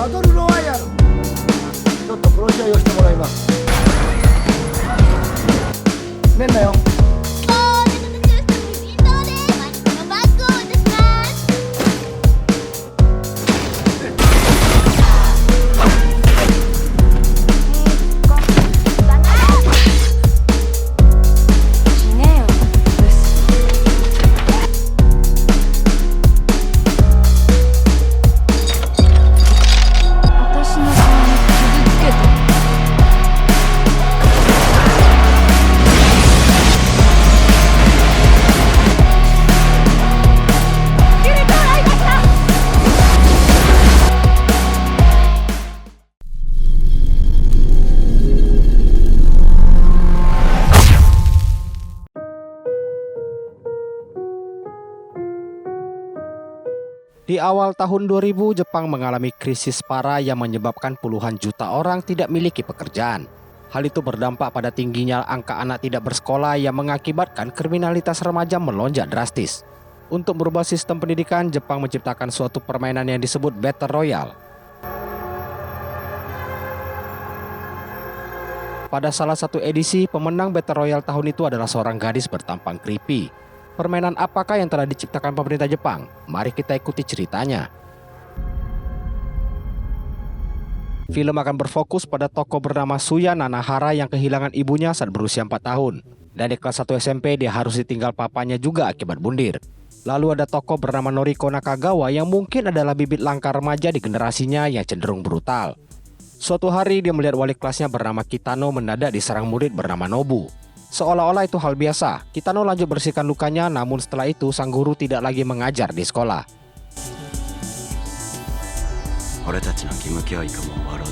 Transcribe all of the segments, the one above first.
バトルロワイヤル、ちょっと殺し合いをしてもらいます。ねんだよ。Di awal tahun 2000, Jepang mengalami krisis parah yang menyebabkan puluhan juta orang tidak memiliki pekerjaan. Hal itu berdampak pada tingginya angka anak tidak bersekolah yang mengakibatkan kriminalitas remaja melonjak drastis. Untuk merubah sistem pendidikan, Jepang menciptakan suatu permainan yang disebut Battle Royale. Pada salah satu edisi, pemenang Battle Royale tahun itu adalah seorang gadis bertampang creepy. Permainan apakah yang telah diciptakan pemerintah Jepang? Mari kita ikuti ceritanya. Film akan berfokus pada tokoh bernama Suya Nanahara yang kehilangan ibunya saat berusia 4 tahun. Dan di kelas 1 SMP dia harus ditinggal papanya juga akibat bundir. Lalu ada tokoh bernama Noriko Nakagawa yang mungkin adalah bibit langka remaja di generasinya yang cenderung brutal. Suatu hari dia melihat wali kelasnya bernama Kitano mendadak diserang murid bernama Nobu. Seolah-olah itu hal biasa, Kitano lanjut bersihkan lukanya, namun setelah itu sang guru tidak lagi mengajar di sekolah.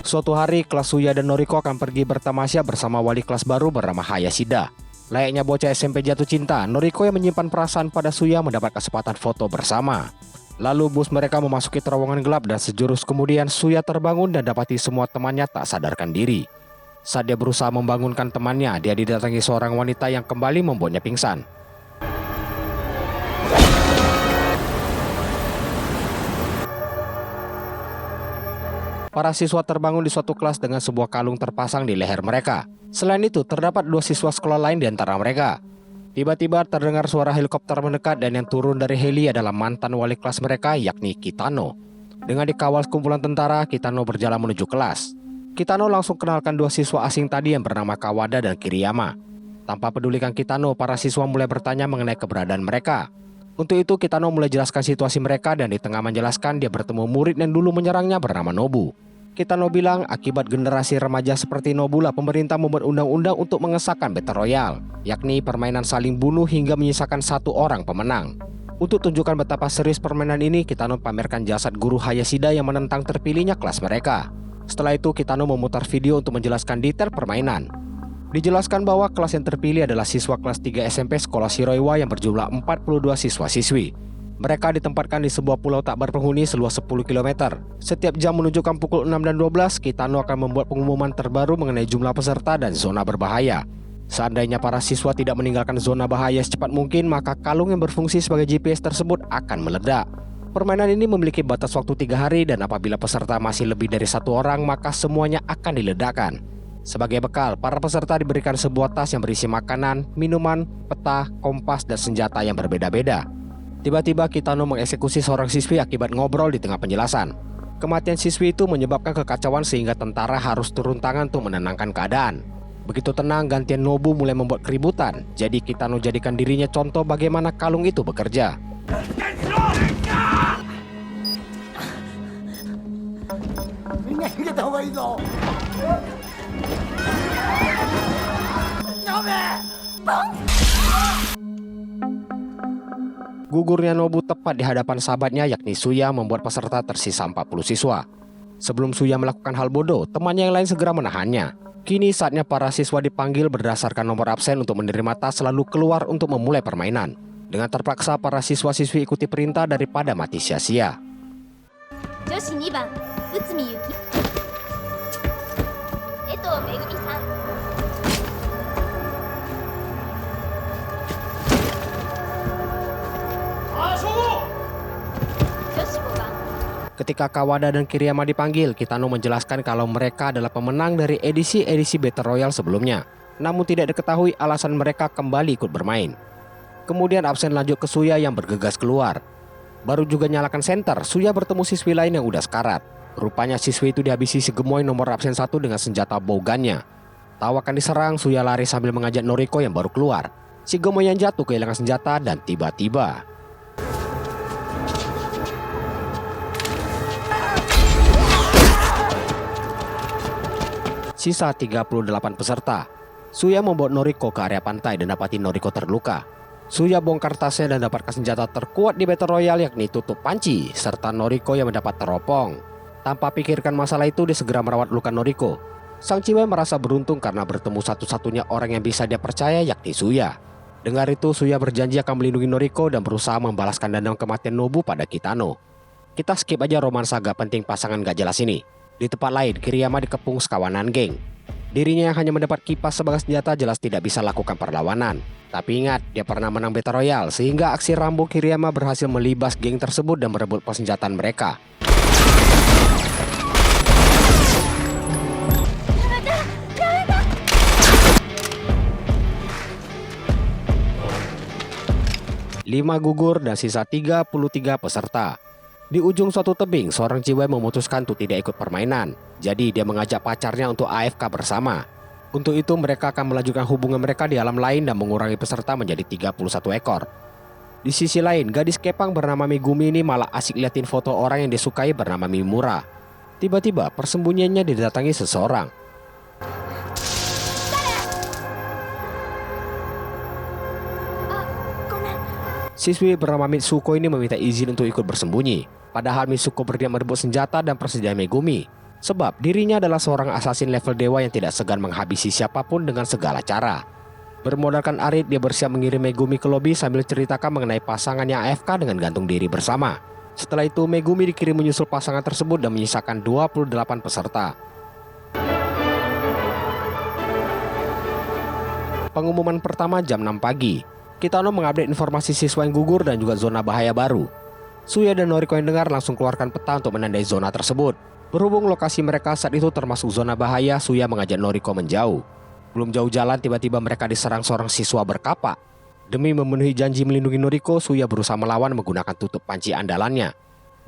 Suatu hari, kelas Suya dan Noriko akan pergi bertamasya bersama wali kelas baru bernama Hayashida. Layaknya bocah SMP jatuh cinta, Noriko yang menyimpan perasaan pada Suya mendapat kesempatan foto bersama. Lalu bus mereka memasuki terowongan gelap dan sejurus kemudian Suya terbangun dan dapati semua temannya tak sadarkan diri. Saat dia berusaha membangunkan temannya, dia didatangi seorang wanita yang kembali membuatnya pingsan. Para siswa terbangun di suatu kelas dengan sebuah kalung terpasang di leher mereka. Selain itu, terdapat 2 siswa sekolah lain di antara mereka. Tiba-tiba terdengar suara helikopter mendekat dan yang turun dari heli adalah mantan wali kelas mereka, yakni Kitano. Dengan dikawal sekumpulan tentara, Kitano berjalan menuju kelas. Kitano langsung kenalkan 2 siswa asing tadi yang bernama Kawada dan Kiriyama. Tanpa pedulikan Kitano, para siswa mulai bertanya mengenai keberadaan mereka. Untuk itu Kitano mulai jelaskan situasi mereka dan di tengah menjelaskan dia bertemu murid yang dulu menyerangnya bernama Nobu. Kitano bilang akibat generasi remaja seperti Nobu lah pemerintah membuat undang-undang untuk mengesahkan Battle Royale, yakni permainan saling bunuh hingga menyisakan 1 orang pemenang. Untuk tunjukkan betapa serius permainan ini, Kitano pamerkan jasad guru Hayashida yang menentang terpilihnya kelas mereka. Setelah itu Kitano memutar video untuk menjelaskan detail permainan. Dijelaskan bahwa kelas yang terpilih adalah siswa kelas 3 SMP Sekolah Shiroiwa yang berjumlah 42 siswa-siswi. Mereka ditempatkan di sebuah pulau tak berpenghuni seluas 10 km. Setiap jam menunjukkan pukul 6 dan 12, Kitano akan membuat pengumuman terbaru mengenai jumlah peserta dan zona berbahaya. Seandainya para siswa tidak meninggalkan zona bahaya secepat mungkin, maka kalung yang berfungsi sebagai GPS tersebut akan meledak. Permainan ini memiliki batas waktu 3 hari dan apabila peserta masih lebih dari 1 orang maka semuanya akan diledakkan. Sebagai bekal, para peserta diberikan sebuah tas yang berisi makanan, minuman, peta, kompas, dan senjata yang berbeda-beda. Tiba-tiba Kitano mengeksekusi seorang siswi akibat ngobrol di tengah penjelasan. Kematian siswi itu menyebabkan kekacauan sehingga tentara harus turun tangan untuk menenangkan keadaan. Begitu tenang, gantian Nobu mulai membuat keributan. Jadi Kitano jadikan dirinya contoh bagaimana kalung itu bekerja. Gugurnya Nobu tepat di hadapan sahabatnya yakni Suya membuat peserta tersisa 40 siswa. Sebelum Suya melakukan hal bodoh, temannya yang lain segera menahannya. Kini saatnya para siswa dipanggil berdasarkan nomor absen untuk menerima tas lalu keluar untuk memulai permainan. Dengan terpaksa para siswa-siswi ikuti perintah daripada mati sia-sia. Joshi 2番, Utsumi Yuki. Eto Megumi-san. Ketika Kawada dan Kiriyama dipanggil, Kitano menjelaskan kalau mereka adalah pemenang dari edisi Battle Royale sebelumnya. Namun tidak diketahui alasan mereka kembali ikut bermain. Kemudian absen lanjut ke Suya yang bergegas keluar. Baru juga nyalakan senter, Suya bertemu siswi lain yang udah sekarat. Rupanya siswi itu dihabisi si gemoy nomor absen 1 dengan senjata bowgunnya. Tahu akan diserang, Suya lari sambil mengajak Noriko yang baru keluar. Si gemoy yang jatuh kehilangan senjata dan tiba-tiba sisa 38 peserta. Suya membawa Noriko ke area pantai dan dapati Noriko terluka. Suya bongkar tasnya dan dapatkan senjata terkuat di Battle Royale, yakni tutup panci, serta Noriko yang mendapat teropong. Tanpa pikirkan masalah itu, dia segera merawat luka Noriko. Sang cewek merasa beruntung karena bertemu satu-satunya orang yang bisa dia percaya, yakni Suya. Dengar itu, Suya berjanji akan melindungi Noriko dan berusaha membalaskan dendam kematian Nobu pada Kitano. Kita skip aja romansa gak penting pasangan gak jelas ini. Di tempat lain, Kiriyama dikepung sekawanan geng. Dirinya yang hanya mendapat kipas sebagai senjata jelas tidak bisa lakukan perlawanan. Tapi ingat, dia pernah menang Battle Royale sehingga aksi Rambo Kiriyama berhasil melibas geng tersebut dan merebut persenjataan mereka. Lima gugur dan sisa 33 peserta. Di ujung suatu tebing, seorang cewek memutuskan untuk tidak ikut permainan. Jadi dia mengajak pacarnya untuk AFK bersama. Untuk itu mereka akan melanjutkan hubungan mereka di alam lain dan mengurangi peserta menjadi 31 ekor. Di sisi lain, gadis kepang bernama Megumi ini malah asik liatin foto orang yang disukai bernama Mimura. Tiba-tiba persembunyiannya didatangi seseorang. Siswi bernama Mitsuko ini meminta izin untuk ikut bersembunyi. Padahal Mitsuko berdiam merebut senjata dan persenjataan Megumi. Sebab dirinya adalah seorang asasin level dewa yang tidak segan menghabisi siapapun dengan segala cara. Bermodalkan arit, dia bersiap mengirim Megumi ke lobi sambil ceritakan mengenai pasangannya AFK dengan gantung diri bersama. Setelah itu Megumi dikirim menyusul pasangan tersebut dan menyisakan 28 peserta. Pengumuman pertama jam 6 pagi. Kitano mengupdate informasi siswa yang gugur dan juga zona bahaya baru. Suya dan Noriko yang dengar langsung keluarkan peta untuk menandai zona tersebut. Berhubung lokasi mereka saat itu termasuk zona bahaya, Suya mengajak Noriko menjauh. Belum jauh jalan, tiba-tiba mereka diserang seorang siswa berkapak. Demi memenuhi janji melindungi Noriko, Suya berusaha melawan menggunakan tutup panci andalannya.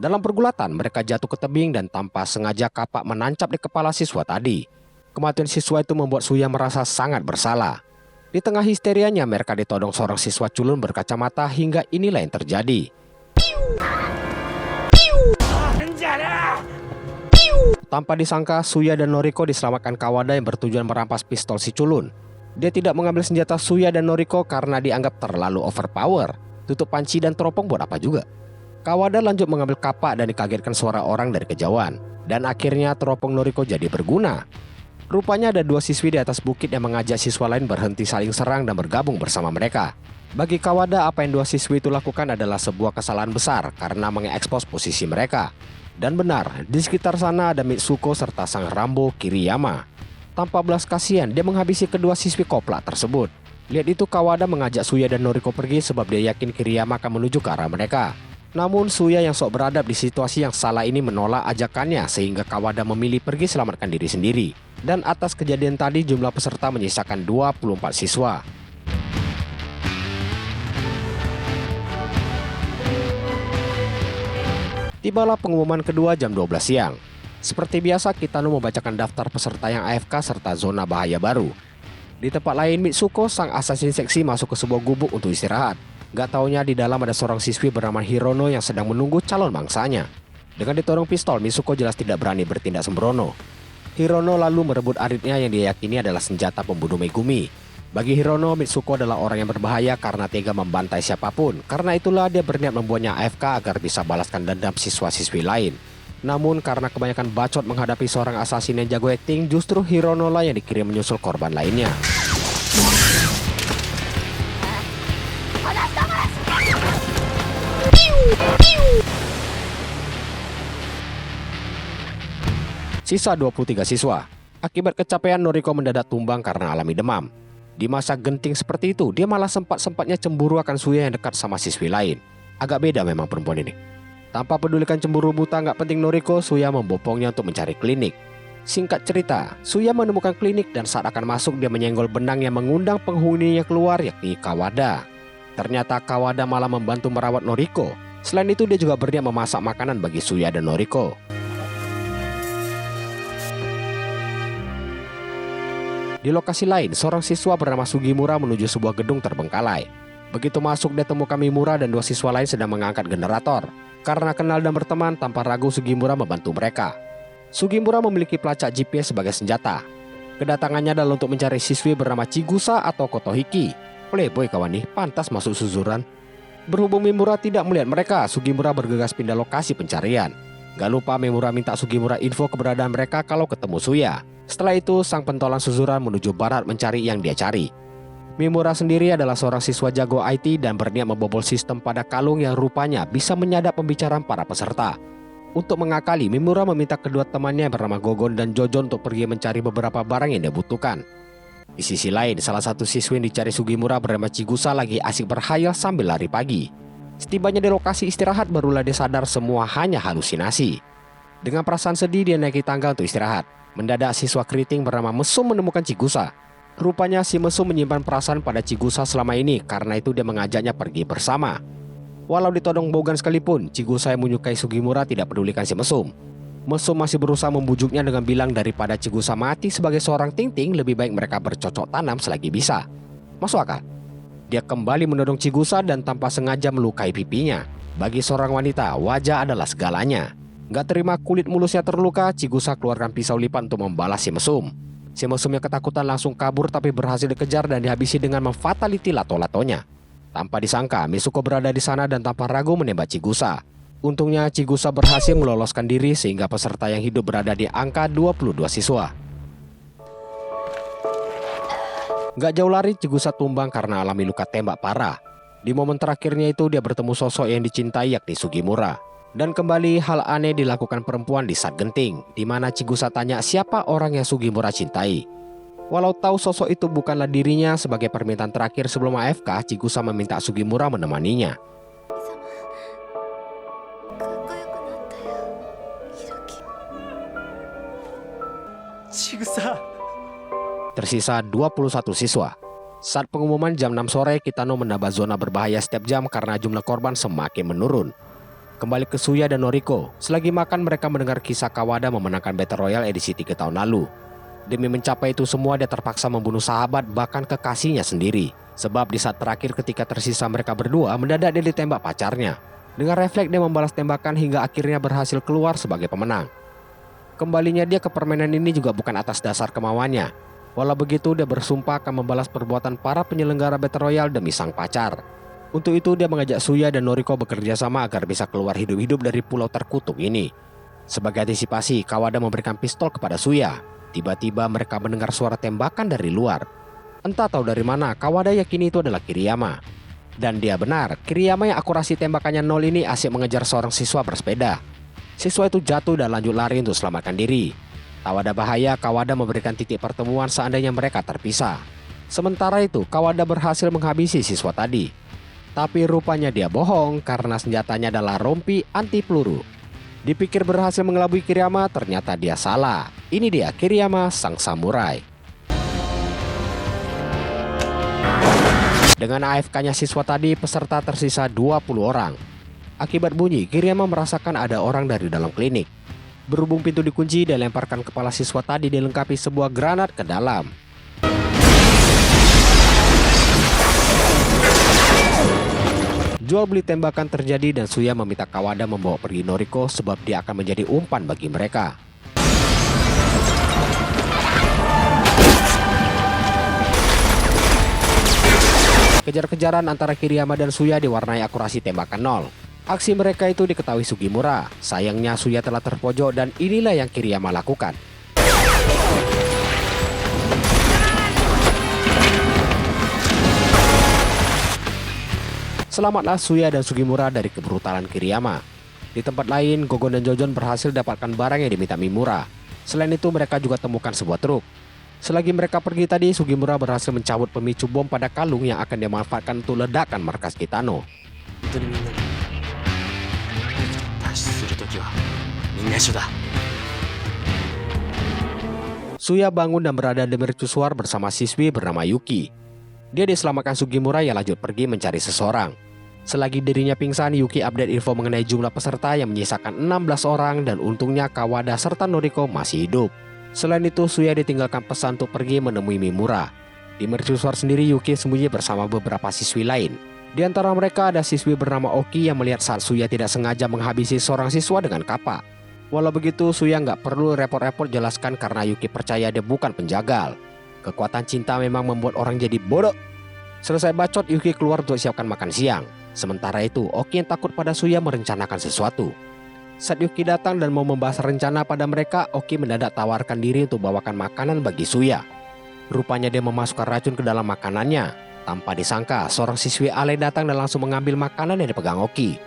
Dalam pergulatan, mereka jatuh ke tebing dan tanpa sengaja kapak menancap di kepala siswa tadi. Kematian siswa itu membuat Suya merasa sangat bersalah. Di tengah histerianya, mereka ditodong seorang siswa culun berkacamata hingga inilah yang terjadi. Tanpa disangka, Suya dan Noriko diselamatkan Kawada yang bertujuan merampas pistol si culun. Dia tidak mengambil senjata Suya dan Noriko karena dianggap terlalu overpower. Tutup panci dan teropong buat apa juga. Kawada lanjut mengambil kapak dan dikagetkan suara orang dari kejauhan. Dan akhirnya teropong Noriko jadi berguna. Rupanya ada dua siswi di atas bukit yang mengajak siswa lain berhenti saling serang dan bergabung bersama mereka. Bagi Kawada, apa yang dua siswi itu lakukan adalah sebuah kesalahan besar karena mengekspos posisi mereka. Dan benar, di sekitar sana ada Mitsuko serta sang Rambo Kiriyama. Tanpa belas kasihan, dia menghabisi kedua siswi koplak tersebut. Lihat itu, Kawada mengajak Suya dan Noriko pergi sebab dia yakin Kiriyama akan menuju ke arah mereka. Namun Suya yang sok beradab di situasi yang salah ini menolak ajakannya sehingga Kawada memilih pergi selamatkan diri sendiri. Dan atas kejadian tadi jumlah peserta menyisakan 24 siswa. Tibalah pengumuman kedua jam 12 siang. Seperti biasa, Kitano membacakan daftar peserta yang AFK serta zona bahaya baru. Di tempat lain, Mitsuko, sang asasin seksi, masuk ke sebuah gubuk untuk istirahat. Gak taunya di dalam ada seorang siswi bernama Hirono yang sedang menunggu calon mangsanya. Dengan ditodong pistol, Mitsuko jelas tidak berani bertindak sembrono. Hirono lalu merebut aritnya yang dia yakini adalah senjata pembunuh Megumi. Bagi Hirono, Mitsuko adalah orang yang berbahaya karena tega membantai siapapun. Karena itulah dia berniat membuatnya AFK agar bisa balaskan dendam siswa-siswi lain. Namun karena kebanyakan bacot menghadapi seorang asasin yang jago acting, justru Hirono lah yang dikirim menyusul korban lainnya. Sisa 23 siswa. Akibat kecapean, Noriko mendadak tumbang karena alami demam. Di masa genting seperti itu, dia malah sempat-sempatnya cemburu akan Suya yang dekat sama siswi lain. Agak beda memang perempuan ini. Tanpa pedulikan cemburu buta nggak penting Noriko, Suya membopongnya untuk mencari klinik. Singkat cerita, Suya menemukan klinik dan saat akan masuk dia menyenggol benang yang mengundang penghuninya keluar, yakni Kawada. Ternyata Kawada malah membantu merawat Noriko. Selain itu dia juga berniat memasak makanan bagi Suya dan Noriko. Di lokasi lain, seorang siswa bernama Sugimura menuju sebuah gedung terbengkalai. Begitu masuk dia temukan Mimura dan 2 siswa lain sedang mengangkat generator. Karena kenal dan berteman, tanpa ragu Sugimura membantu mereka. Sugimura memiliki pelacak GPS sebagai senjata. Kedatangannya adalah untuk mencari siswi bernama Chigusa atau Kotohiki. Playboy kawan nih, pantas masuk suzuran. Berhubung Mimura tidak melihat mereka, Sugimura bergegas pindah lokasi pencarian. Gak lupa Mimura minta Sugimura info keberadaan mereka kalau ketemu Suya. Setelah itu, sang pentolan suzuran menuju barat mencari yang dia cari. Mimura sendiri adalah seorang siswa jago IT dan berniat membobol sistem pada kalung yang rupanya bisa menyadap pembicaraan para peserta. Untuk mengakali, Mimura meminta kedua temannya bernama Gogon dan Jojon untuk pergi mencari beberapa barang yang dia butuhkan. Di sisi lain, salah satu siswi yang dicari Sugimura bernama Chigusa lagi asik berhayal sambil lari pagi. Setibanya di lokasi istirahat, barulah dia sadar semua hanya halusinasi. Dengan perasaan sedih, dia naiki tangga untuk istirahat. Mendadak siswa keriting bernama Mesum menemukan Chigusa. Rupanya si Mesum menyimpan perasaan pada Chigusa selama ini, karena itu dia mengajaknya pergi bersama. Walau ditodong bogan sekalipun, Chigusa yang menyukai Sugimura tidak pedulikan si Mesum. Mesum masih berusaha membujuknya dengan bilang daripada Chigusa mati sebagai seorang ting-ting, lebih baik mereka bercocok tanam selagi bisa. Masuk akal? Dia kembali menodong Chigusa dan tanpa sengaja melukai pipinya. Bagi seorang wanita, wajah adalah segalanya. Gak terima kulit mulusnya terluka, Chigusa keluarkan pisau lipat untuk membalas si Mesum. Si Mesum yang ketakutan langsung kabur tapi berhasil dikejar dan dihabisi dengan memfataliti lato-latonya. Tanpa disangka, Mitsuko berada di sana dan tanpa ragu menembak Chigusa. Untungnya Chigusa berhasil meloloskan diri sehingga peserta yang hidup berada di angka 22 siswa. Gak jauh lari, Chigusa tumbang karena alami luka tembak parah. Di momen terakhirnya itu dia bertemu sosok yang dicintai yakni Sugimura. Dan kembali hal aneh dilakukan perempuan di saat genting, di mana Chigusa tanya siapa orang yang Sugimura cintai. Walau tahu sosok itu bukanlah dirinya, sebagai permintaan terakhir sebelum AFK, Chigusa meminta Sugimura menemaninya. Chigusa. Tersisa 21 siswa. Saat pengumuman jam 6 sore, Kitano menambah zona berbahaya setiap jam karena jumlah korban semakin menurun. Kembali ke Suya dan Noriko, selagi makan mereka mendengar kisah Kawada memenangkan Battle Royale edisi 3 tahun lalu. Demi mencapai itu semua, dia terpaksa membunuh sahabat bahkan kekasihnya sendiri. Sebab di saat terakhir ketika tersisa mereka berdua, mendadak dia ditembak pacarnya. Dengan refleks dia membalas tembakan hingga akhirnya berhasil keluar sebagai pemenang. Kembalinya dia ke permainan ini juga bukan atas dasar kemauannya. Walau begitu, dia bersumpah akan membalas perbuatan para penyelenggara Battle Royale demi sang pacar. Untuk itu dia mengajak Suya dan Noriko bekerja sama agar bisa keluar hidup-hidup dari pulau terkutuk ini. Sebagai antisipasi, Kawada memberikan pistol kepada Suya. Tiba-tiba mereka mendengar suara tembakan dari luar. Entah tahu dari mana, Kawada yakin itu adalah Kiriyama. Dan dia benar, Kiriyama yang akurasi tembakannya 0 ini asik mengejar seorang siswa bersepeda. Siswa itu jatuh dan lanjut lari untuk selamatkan diri. Tahu ada bahaya, Kawada memberikan titik pertemuan seandainya mereka terpisah. Sementara itu, Kawada berhasil menghabisi siswa tadi. Tapi rupanya dia bohong karena senjatanya adalah rompi anti peluru. Dipikir berhasil mengelabui Kiriyama, ternyata dia salah. Ini dia Kiriyama, sang samurai. Dengan AFK-nya siswa tadi, peserta tersisa 20 orang. Akibat bunyi, Kiriyama merasakan ada orang dari dalam klinik. Berhubung pintu dikunci, dia lemparkan kepala siswa tadi dilengkapi sebuah granat ke dalam. Jual beli tembakan terjadi dan Suya meminta Kawada membawa pergi Noriko sebab dia akan menjadi umpan bagi mereka. Kejar-kejaran antara Kiriyama dan Suya diwarnai akurasi tembakan 0. Aksi mereka itu diketahui Sugimura. Sayangnya Suya telah terpojok dan inilah yang Kiriyama lakukan. Selamatlah Suya dan Sugimura dari kebrutalan Kiriyama. Di tempat lain, Gogon dan Jojon berhasil dapatkan barang yang diminta Mimura. Selain itu, mereka juga temukan sebuah truk. Selagi mereka pergi tadi, Sugimura berhasil mencabut pemicu bom pada kalung yang akan dimanfaatkan untuk ledakan markas Kitano. Suya bangun dan berada di mercusuar bersama siswi bernama Yuki. Dia diselamatkan Sugimura yang lanjut pergi mencari seseorang. Selagi dirinya pingsan, Yuki update info mengenai jumlah peserta yang menyisakan 16 orang dan untungnya Kawada serta Noriko masih hidup. Selain itu, Suya ditinggalkan pesan untuk pergi menemui Mimura. Di mercusuar sendiri, Yuki sembunyi bersama beberapa siswi lain. Di antara mereka ada siswi bernama Oki yang melihat saat Suya tidak sengaja menghabisi seorang siswa dengan kapak. Walau begitu, Suya nggak perlu repot-repot jelaskan karena Yuki percaya dia bukan penjagal. Kekuatan cinta memang membuat orang jadi bodoh. Selesai bacot, Yuki keluar untuk siapkan makan siang. Sementara itu, Oki yang takut pada Suya merencanakan sesuatu. Saat Yuki datang dan mau membahas rencana pada mereka, Oki mendadak tawarkan diri untuk bawakan makanan bagi Suya. Rupanya dia memasukkan racun ke dalam makanannya. Tanpa disangka, seorang siswi alay datang dan langsung mengambil makanan yang dipegang Oki.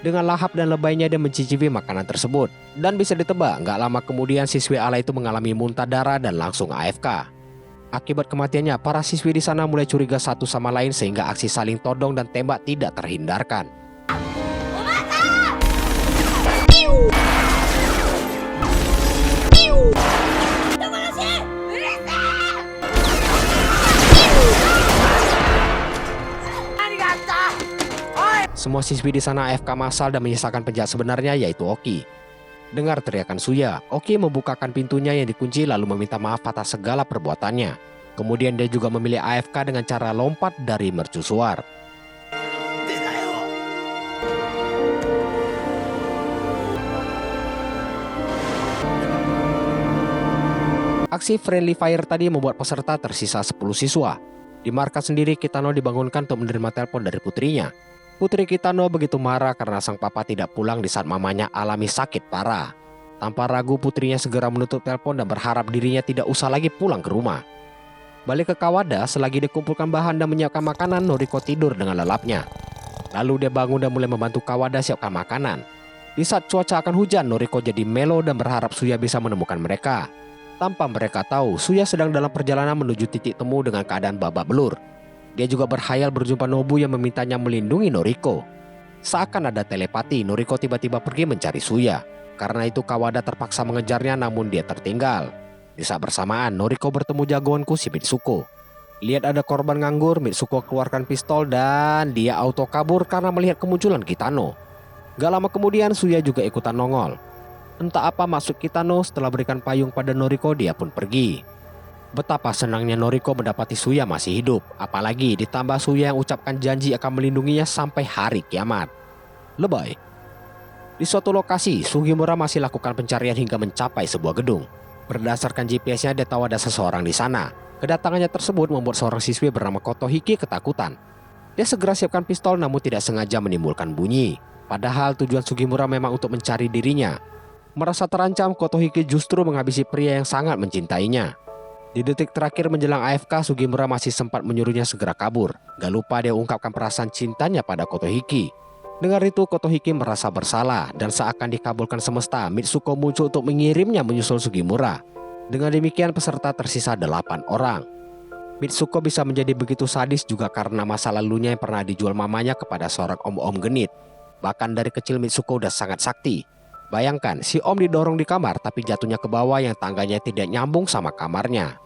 Dengan lahap dan lebaynya dia mencicipi makanan tersebut. Dan bisa ditebak, nggak lama kemudian siswi alay itu mengalami muntah darah dan langsung AFK. Akibat kematiannya, para siswi di sana mulai curiga satu sama lain sehingga aksi saling todong dan tembak tidak terhindarkan. Semua siswi di sana AFK massal dan menyisakan penjahat sebenarnya yaitu Oki. Dengar teriakan Suya, Oki membukakan pintunya yang dikunci lalu meminta maaf atas segala perbuatannya. Kemudian dia juga memilih AFK dengan cara lompat dari mercusuar. Aksi friendly fire tadi membuat peserta tersisa 10 siswa. Di markas sendiri, Kitano dibangunkan untuk menerima telepon dari putrinya. Putri Kitano begitu marah karena sang papa tidak pulang di saat mamanya alami sakit parah. Tanpa ragu, putrinya segera menutup telepon dan berharap dirinya tidak usah lagi pulang ke rumah. Balik ke Kawada, selagi dikumpulkan bahan dan menyiapkan makanan, Noriko tidur dengan lelapnya. Lalu dia bangun dan mulai membantu Kawada siapkan makanan. Di saat cuaca akan hujan, Noriko jadi melo dan berharap Suya bisa menemukan mereka. Tanpa mereka tahu, Suya sedang dalam perjalanan menuju titik temu dengan keadaan babak belur. Dia juga berkhayal berjumpa Nobu yang memintanya melindungi Noriko. Seakan ada telepati, Noriko tiba-tiba pergi mencari Suya. Karena itu Kawada terpaksa mengejarnya namun dia tertinggal. Di saat bersamaan, Noriko bertemu jagoanku si Mitsuko. Lihat ada korban nganggur, Mitsuko keluarkan pistol dan dia auto kabur karena melihat kemunculan Kitano. Gak lama kemudian Suya juga ikutan nongol. Entah apa maksud Kitano, setelah berikan payung pada Noriko dia pun pergi. Betapa senangnya Noriko mendapati Suya masih hidup, apalagi ditambah Suya yang ucapkan janji akan melindunginya sampai hari kiamat. Lebay. Di suatu lokasi, Sugimura masih lakukan pencarian hingga mencapai sebuah gedung. Berdasarkan GPS-nya dia tahu ada seseorang di sana. Kedatangannya tersebut membuat seorang siswi bernama Kotohiki ketakutan. Dia segera siapkan pistol namun tidak sengaja menimbulkan bunyi. Padahal tujuan Sugimura memang untuk mencari dirinya. Merasa terancam, Kotohiki justru menghabisi pria yang sangat mencintainya. Di detik terakhir menjelang AFK, Sugimura masih sempat menyuruhnya segera kabur. Gak lupa dia ungkapkan perasaan cintanya pada Kotohiki. Dengar itu, Kotohiki merasa bersalah dan seakan dikabulkan semesta, Mitsuko muncul untuk mengirimnya menyusul Sugimura. Dengan demikian peserta tersisa 8 orang. Mitsuko bisa menjadi begitu sadis juga karena masa lalunya yang pernah dijual mamanya kepada seorang om-om genit. Bahkan dari kecil Mitsuko udah sangat sakti. Bayangkan, si om didorong di kamar tapi jatuhnya ke bawah yang tangganya tidak nyambung sama kamarnya.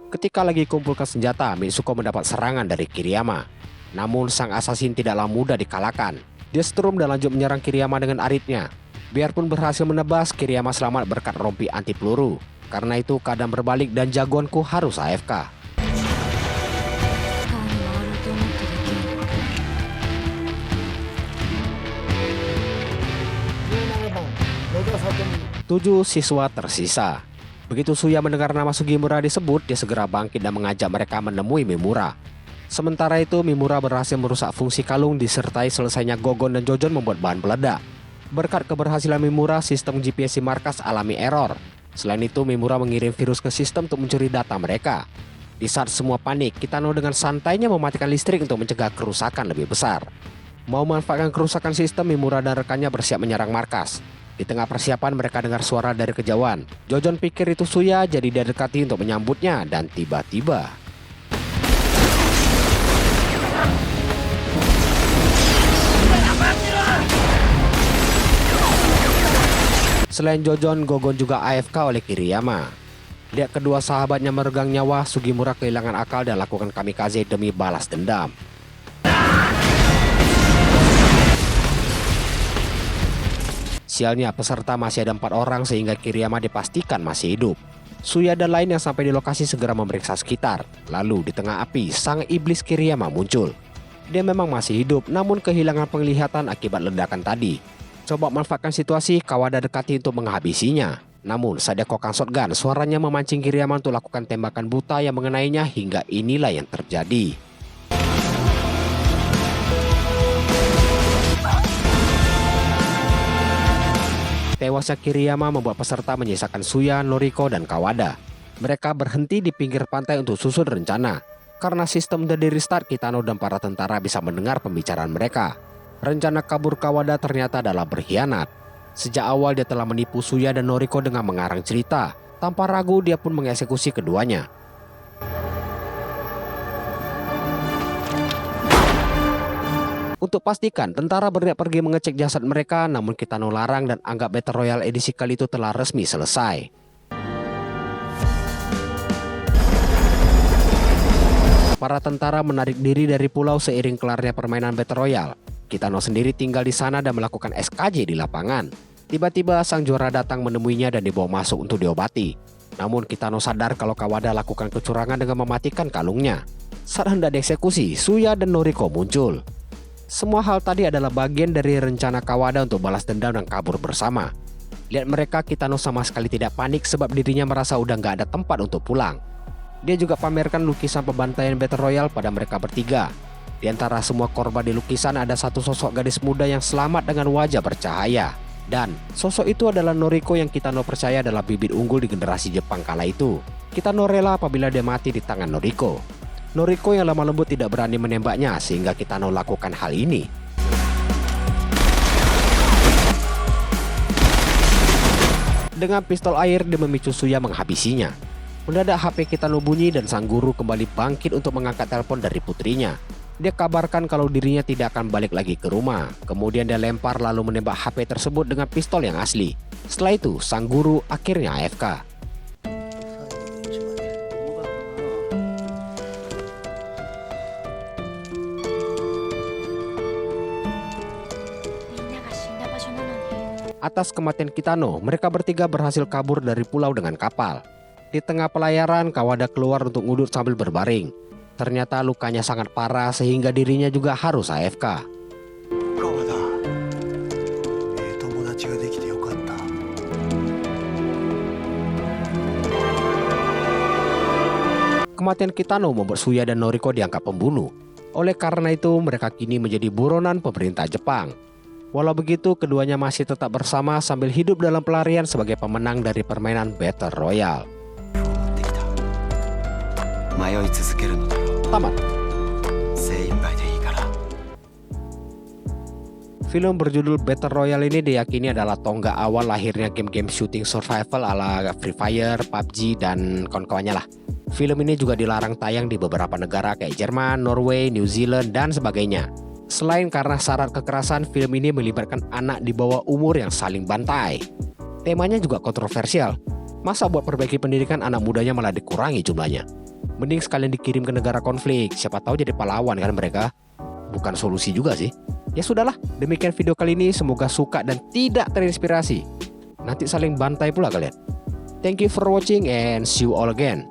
Ketika lagi kumpulkan senjata, Mitsuko mendapat serangan dari Kiriyama. Namun sang asasin tidaklah mudah dikalahkan. Dia setrum dan lanjut menyerang Kiriyama dengan aritnya. Biarpun berhasil menebas, Kiriyama selamat berkat rompi anti peluru. Karena itu keadaan berbalik dan jagoanku harus AFK. Tujuh siswa tersisa. Begitu Suya mendengar nama Sugimura disebut, dia segera bangkit dan mengajak mereka menemui Mimura. Sementara itu, Mimura berhasil merusak fungsi kalung disertai selesainya Gogon dan Jojon membuat bahan peledak. Berkat keberhasilan Mimura, sistem GPS di markas alami error. Selain itu, Mimura mengirim virus ke sistem untuk mencuri data mereka. Di saat semua panik, Kitano dengan santainya mematikan listrik untuk mencegah kerusakan lebih besar. Mau memanfaatkan kerusakan sistem, Mimura dan rekannya bersiap menyerang markas. Di tengah persiapan mereka dengar suara dari kejauhan. Jojon pikir itu Suya, jadi dia dekati untuk menyambutnya dan tiba-tiba Selain Jojon, Gogon juga AFK oleh Kiriyama. Lihat kedua sahabatnya meregang nyawa, Sugimura kehilangan akal dan lakukan kamikaze demi balas dendam. Sialnya, peserta masih ada 4 orang sehingga Kiriyama dipastikan masih hidup. Suya dan lain yang sampai di lokasi segera memeriksa sekitar. Lalu di tengah api, sang iblis Kiriyama muncul. Dia memang masih hidup, namun kehilangan penglihatan akibat ledakan tadi. Coba manfaatkan situasi, Kawada dekati untuk menghabisinya. Namun saat dia kokang shotgun, suaranya memancing Kiriyama untuk lakukan tembakan buta yang mengenainya hingga inilah yang terjadi. Tewasnya Kiriyama membuat peserta menyisakan Suya, Noriko, dan Kawada. Mereka berhenti di pinggir pantai untuk susun rencana. Karena sistem udah di restart, Kitano dan para tentara bisa mendengar pembicaraan mereka. Rencana kabur Kawada ternyata adalah berkhianat. Sejak awal dia telah menipu Suya dan Noriko dengan mengarang cerita. Tanpa ragu dia pun mengeksekusi keduanya. Untuk pastikan, tentara berniat pergi mengecek jasad mereka, namun Kitano larang dan anggap Battle Royale edisi kali itu telah resmi selesai. Para tentara menarik diri dari pulau seiring kelarnya permainan Battle Royale. Kitano sendiri tinggal di sana dan melakukan SKJ di lapangan. Tiba-tiba sang juara datang menemuinya dan dibawa masuk untuk diobati. Namun Kitano sadar kalau Kawada lakukan kecurangan dengan mematikan kalungnya. Saat hendak dieksekusi, Suya dan Noriko muncul. Semua hal tadi adalah bagian dari rencana Kawada untuk balas dendam dan kabur bersama. Lihat mereka, Kitano sama sekali tidak panik sebab dirinya merasa udah gak ada tempat untuk pulang. Dia juga pamerkan lukisan pembantaian Battle Royale pada mereka bertiga. Di antara semua korban di lukisan ada satu sosok gadis muda yang selamat dengan wajah bercahaya. Dan sosok itu adalah Noriko yang Kitano percaya adalah bibit unggul di generasi Jepang kala itu. Kitano rela apabila dia mati di tangan Noriko. Noriko yang lemah lembut tidak berani menembaknya sehingga Kitano lakukan hal ini. Dengan pistol air dia memicu Suya menghabisinya. Mendadak HP Kitano bunyi dan sang guru kembali bangkit untuk mengangkat telepon dari putrinya. Dia kabarkan kalau dirinya tidak akan balik lagi ke rumah. Kemudian dia lempar lalu menembak HP tersebut dengan pistol yang asli. Setelah itu sang guru akhirnya AFK. Atas kematian Kitano, mereka bertiga berhasil kabur dari pulau dengan kapal. Di tengah pelayaran, Kawada keluar untuk ngudut sambil berbaring. Ternyata lukanya sangat parah sehingga dirinya juga harus AFK. Kematian Kitano membuat Suya dan Noriko dianggap pembunuh. Oleh karena itu, mereka kini menjadi buronan pemerintah Jepang. Walau begitu, keduanya masih tetap bersama sambil hidup dalam pelarian sebagai pemenang dari permainan Battle Royale. Tamat. Film berjudul Battle Royale ini diyakini adalah tonggak awal lahirnya game-game shooting survival ala Free Fire, PUBG, dan kawan-kawannya lah. Film ini juga dilarang tayang di beberapa negara kayak Jerman, Norway, New Zealand, dan sebagainya. Selain karena syarat kekerasan, film ini melibatkan anak di bawah umur yang saling bantai. Temanya juga kontroversial. Masa buat perbaiki pendidikan anak mudanya malah dikurangi jumlahnya? Mending sekalian dikirim ke negara konflik, siapa tahu jadi pahlawan kan mereka. Bukan solusi juga sih. Ya sudahlah, demikian video kali ini, semoga suka dan tidak terinspirasi. Nanti saling bantai pula kalian. Thank you for watching and see you all again.